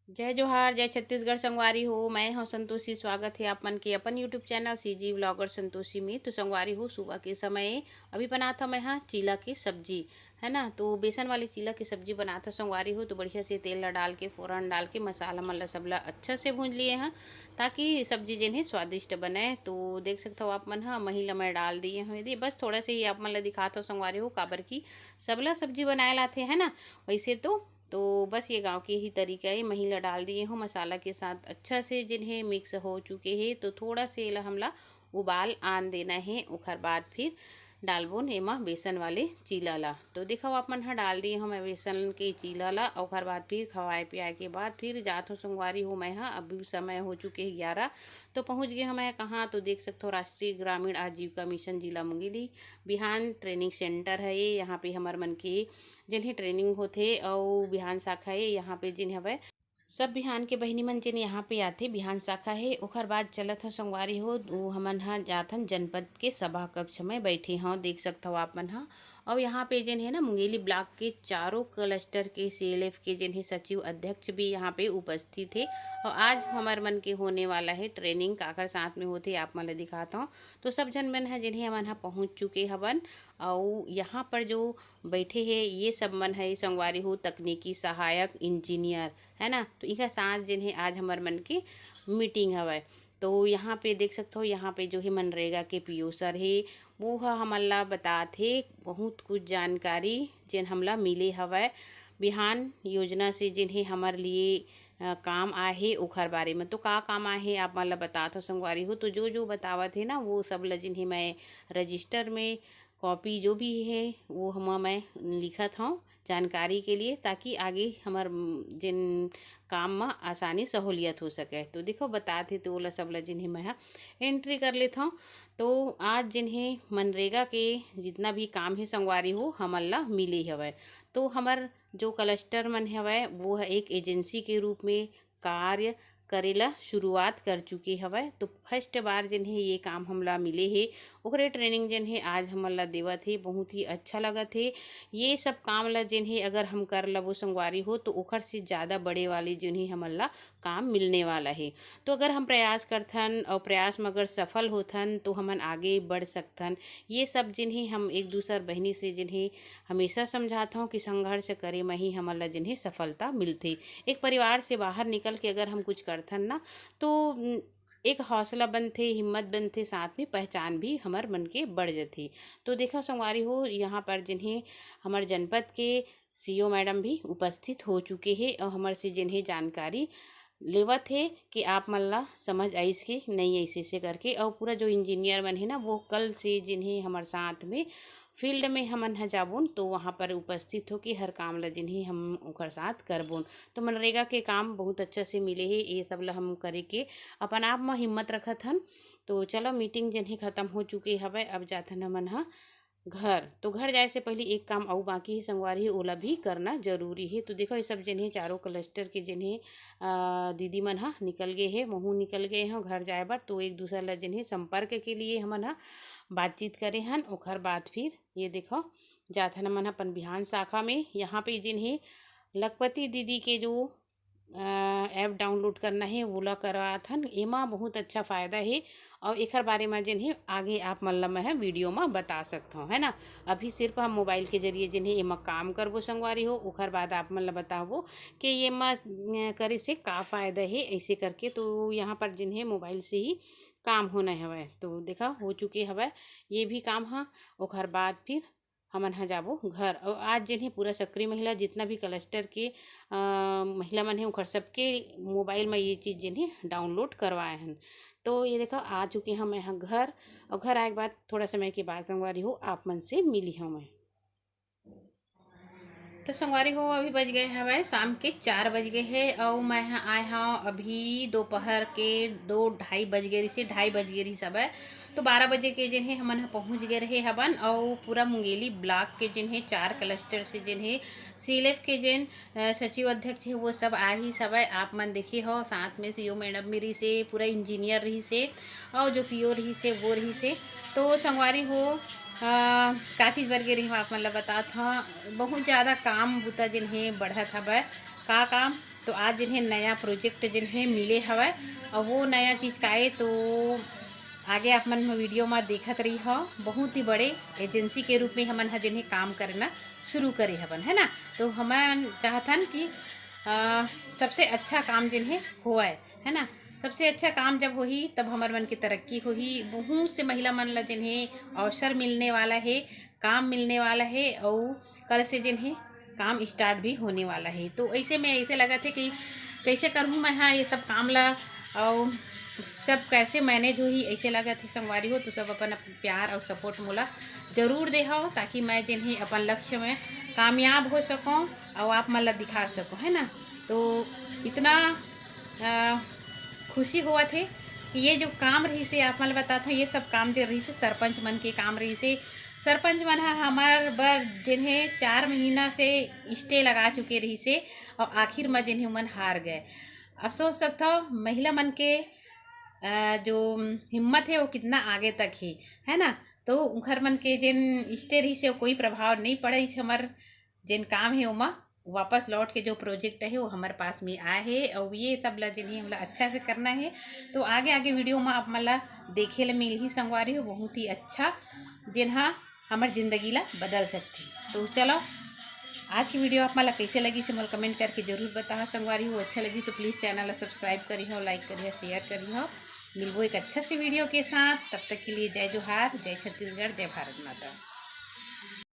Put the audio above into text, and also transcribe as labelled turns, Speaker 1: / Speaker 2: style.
Speaker 1: जय जोहार, जय छत्तीसगढ़ संगवारी हो। मैं हूँ संतोषी। स्वागत है आप मन के अपन YouTube channel CG vlogger Santoshi में। तो संगवारी हो, सुबह के समय अभी बनाता मैं हाँ चीला की सब्जी, है ना। तो बेसन वाली चीला की सब्जी बनाता संगवारी हो। तो बढ़िया से तेल ला डाल के फोरन डाल के मसाला मन ला सबला अच्छा से भूंज लिए हैं ताकि सब्जी जिन है स्वादिष्ट बने। तो देख सकते हो आप मन हाँ महिला मैं डाल दिए हैं यदि बस थोड़ा से ही आप मन ला दिखाता हूँ संगवारी हो काबर की सबला सब्जी बनाए लाते है ना। वैसे तो बस ये गांव के ही तरीका है। महिला डाल दिए हो मसाला के साथ अच्छा से जिन्हें मिक्स हो चुके हैं। तो थोड़ा से ला हमला उबाल आन देना है। उखर बाद फिर डालबो एमा बेसन वाले चीला ला। तो देखो आप मन हा डाल दिए हो मैं बेसन के चीला ला। ओखर बाद फिर खवाए पियाए के बाद फिर जात हो संगवारी हो मैं हाँ। अभी समय हो चुके हैं 11। तो पहुँच गए हम मैं कहाँ, तो देख सकते हो राष्ट्रीय ग्रामीण आजीविका मिशन जिला मुंगेली बिहान ट्रेनिंग सेंटर है ये। यहाँ पे हमार मन के जिन्हें ट्रेनिंग होथे और बिहान शाखा है यहाँ पे जिन हवय सब बिहान के बहिनी मन जिन यहाँ पे आथे बिहान शाखा है। ओखर बाद चलत ह संगवारी हो वो हमन ह जाथन जनपद के सभा कक्ष में बैठे हों। देख सकते हो आप मन ह। और यहाँ पे जिन है ना मुंगेली ब्लॉक के चारों क्लस्टर के सीएलएफ के जिन है सचिव अध्यक्ष भी यहाँ पे उपस्थित है। और आज हमार मन के होने वाला है ट्रेनिंग काकर साथ में होते आप मन ला दिखाता हूँ। तो सब जन मन है जिन्हें हमन ह पहुँच चुके हवन। और यहाँ पर जो बैठे हैं ये सब मन है संगवारी हो तकनीकी सहायक इंजीनियर, है ना। तो इनका साथ जिन्हें आज हमार मन की मीटिंग हवय। तो यहाँ पे देख सकते हो यहाँ पे जो है मनरेगा के पीओ सर है वो हमन ला बताथे बहुत कुछ जानकारी जिन हमला मिले हवय बिहान योजना से जिन्हें हमार लिए काम आए हे ओखर बारे में। तो का काम आए हे आप मन ला बतात हो संगवारी हो। तो जो जो बतावत है ना वो सब ला जिन्हें मैं रजिस्टर में कॉपी जो भी है वो हम मैं लिखत हूँ जानकारी के लिए ताकि आगे हमार जिन काम में आसानी सहूलियत हो सके। तो देखो बताते तो ओला सब ला जिन्हें मैं एंट्री कर लेता हूँ। तो आज जिन्हें मनरेगा के जितना भी काम है संगवारी हो हमन ला मिले हवय। तो हमार जो क्लस्टर मन हवय वो है एक एजेंसी के रूप में कार्य करेला शुरुआत कर चुके हवय। तो फर्स्ट बार जिन्हें ये काम हमला मिले हे ओकरे ट्रेनिंग जिन्हें आज हमन ला देवत हे बहुत ही अच्छा लगत हे। ये सब काम ला जिन्हें अगर हम कर लबो संगवारी हो तो ओखर से ज़्यादा बड़े वाले जिन्हें हमन ला काम मिलने वाला है। तो अगर हम प्रयास करथन और प्रयास में अगर सफल होथन तो हमन आगे बढ़ सकथन। ये सब जिन्हें हम एक दूसर बहनी से जिन्हें हमेशा समझाता हूँ कि संघर्ष करे में ही हमन ला जिन्हें सफलता मिलथे। एक परिवार से बाहर निकल के अगर हम कुछ करथन ना तो एक हौसला बनथे हिम्मत बनथे साथ में पहचान भी हमार मन के बढ़ जाती। तो देखो संगवारी हो यहाँ पर जिन्हें हमार जनपद के सीओ मैडम भी उपस्थित हो चुके हैं और हमारे से जिन्हें जानकारी लेवत है कि आप मन ला समझ आइस कि नहीं ऐसे से करके। और पूरा जो इंजीनियर मन है ना वो कल से जिन्हें हमारे साथ में फील्ड में हमन ह जाबुन तो वहाँ पर उपस्थित हो कि हर काम ला जिन्हें हम ओकर साथ करबुन। तो मनरेगा के काम बहुत अच्छा से मिले है ये सब ला हम करे के अपन आप में हिम्मत रखत हन। तो चलो मीटिंग जिन्हें ख़त्म हो चुके हवे अब जाथन हमन ह घर। तो घर जाए से पहले एक काम और बाकी ही संगवारी है ओला भी करना जरूरी है। तो देखो ये सब जिन्हें चारों क्लस्टर के जिन्हें दीदी मन हा निकल गए हैं महू निकल गए हैं घर जाए बर। तो एक दूसरे ला जिन्हें संपर्क के लिए हमन हा बातचीत करे हन। ओखर बाद फिर ये देखो जाथन हमन अपन बिहान शाखा में यहाँ पे जिन्हें लखपति दीदी के जो ऐप डाउनलोड करना है ओला करवाथन। एमा बहुत अच्छा फ़ायदा है और एकर बारे में जिन्हें आगे आप मन ला मैं वीडियो में बता सकता हूँ, है ना। अभी सिर्फ हम मोबाइल के जरिए जिन्हें एमा काम करबो संगवारी हो ओकर बाद आप मन ला बताबो कि ये मा करे से का फ़ायदा है ऐसे करके। तो यहाँ पर जिन्हें मोबाइल से ही काम होना हवय। तो देखा हो चुके हवय ये भी काम हाँ। ओकर बाद फिर हमन ह जाबो घर। और आज जिन्हें पूरा सक्रिय महिला जितना भी क्लस्टर के महिला मन है ओखर सबके मोबाइल में ये चीज़ जिन्हें डाउनलोड करवाए हन। तो ये देखो आ चुके हैं मैं घर। और घर आए के बाद थोड़ा समय के बाद संगवारी हो आप मन से मिली हूँ मैं। तो संगवारी हो अभी बज गए हवे शाम के 4 बज गए हैं और मैं यहाँ आए हाँ अभी दोपहर के 2 ढाई बज गए रही 2:30 बज गए रही सब है। तो 12 बजे के जिन्हें हमन ह पहुँच गए रहे हवन। और पूरा मुंगेली ब्लॉक के जिन्हें 4 क्लस्टर से जिन्हें सीएलएफ के जिन सचिव अध्यक्ष है वो सब आ रही सब है। आप मन देखे हो साथ में सीओ मैडम मेरी से पूरा इंजीनियर रही से और जो पीओ रही से वो रही से। तो संगवारी हो का चीज़ बर गे रही आप मन ला बतात ह बहुत ज़्यादा काम बूता जिन्हें बढ़त हवय। का काम तो आज जिन्हें नया प्रोजेक्ट जिन्हें मिले हवय और वो नया चीज़ का है तो आगे आप मन वीडियो में देखत रही हो। बहुत ही बड़े एजेंसी के रूप में हमन जिन्हें काम करना शुरू करे हवन, है ना। तो हमन चाहतन कि सबसे अच्छा काम जिन्हें हुआ है ना। सबसे अच्छा काम जब होही तब हमार मन की तरक्की होही। बहुत से महिला मन ला जिन्हें अवसर मिलने वाला है, काम मिलने वाला है और कल से जिन्हें काम स्टार्ट भी होने वाला है। तो ऐसे में ऐसे लगा थे कि कैसे करूँ मैं हाँ ये सब काम ला और सब कैसे मैनेज होही। ऐसे लगा थे संगवारी हो तो सब अपन प्यार और सपोर्ट मोला जरूर दे हो ताकि मैं जिन्हें अपन लक्ष्य में कामयाब हो सकूँ और आप मन ला दिखा सकूँ, है ना। तो इतना खुशी हुआ थे कि ये जो काम रही से आप मन बताता हूँ, ये सब काम जो रही से सरपंच मन के काम रही से। सरपंच मन हमार बर जिन्हें 4 महीना से स्टे लगा चुके रही से और आखिर में जिन्हें मन हार गए। अब सोच सकता हो महिला मन के जो हिम्मत है वो कितना आगे तक है ना। तो उखर मन के जिन स्टे रही से कोई प्रभाव नहीं पड़े हमार जिन काम है उमा वापस लौट के जो प्रोजेक्ट है वो हमारे पास में आए है और ये सब ला जिन्हें हमला अच्छा से करना है। तो आगे आगे वीडियो में आप मला देखे ला मिल ही संगवारी हो बहुत ही अच्छा जिन्हा हमार ज़िंदगी ला बदल सकती। तो चलो आज की वीडियो आप मला कैसे लगी से मोला कमेंट करके जरूर बताओ संगवारी हो। अच्छा लगी तो प्लीज़ चैनल ला सब्सक्राइब करी हो, लाइक करी हो, शेयर करी हो। मिलबो एक अच्छा से वीडियो के साथ, तब तक के लिए जय जोहार, जय छत्तीसगढ़, जय भारत माता।